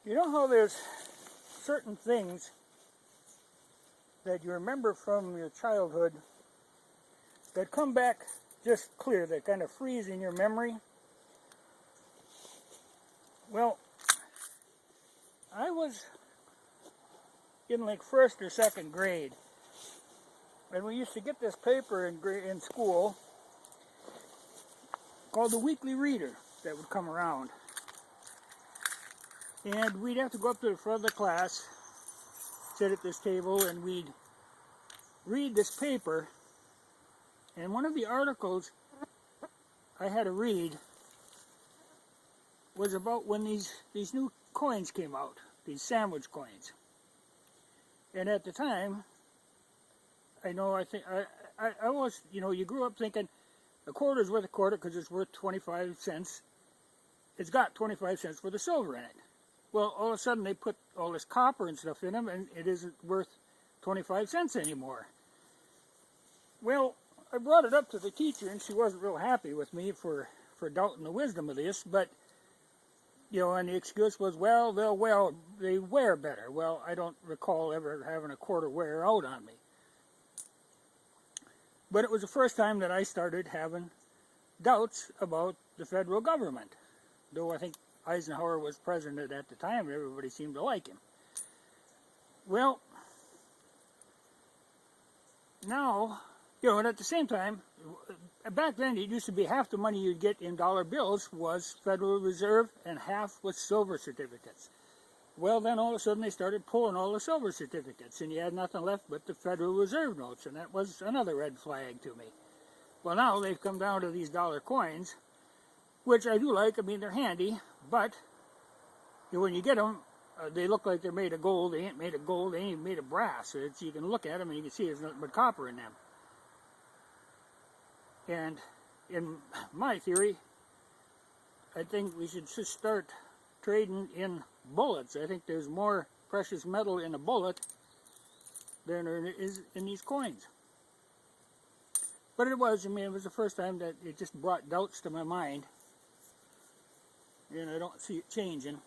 You know how there's certain things that you remember from your childhood that come back just clear, that kind of freeze in your memory? Well, I was in like first or second grade, and we used to get this paper in school called the Weekly Reader that would come around. And we'd have to go up to the front of the class, sit at this table, and we'd read this paper. And one of the articles I had to read was about when these new coins came out, these sandwich coins. And at the time, I was, you grew up thinking a quarter is worth a quarter because it's worth 25 cents. It's got 25 cents worth of silver in it. Well, all of a sudden they put all this copper and stuff in them, and it isn't worth 25 cents anymore. Well, I brought it up to the teacher, and she wasn't real happy with me for doubting the wisdom of this, but, and the excuse was, well, they wear better. Well, I don't recall ever having a quarter wear out on me. But it was the first time that I started having doubts about the federal government, though I think Eisenhower was president at the time, and everybody seemed to like him. Well, now, and at the same time, back then it used to be half the money you'd get in dollar bills was Federal Reserve and half was silver certificates. Well, then all of a sudden they started pulling all the silver certificates, and you had nothing left but the Federal Reserve notes, and that was another red flag to me. Well, now they've come down to these dollar coins, which I do like. I mean, they're handy, but when you get them, they look like they're made of gold. They ain't made of gold. They ain't made of brass. So you can look at them and you can see there's nothing but copper in them. And in my theory, I think we should just start trading in bullets. I think there's more precious metal in a bullet than there is in these coins. But it was the first time that it just brought doubts to my mind. And I don't see it changing.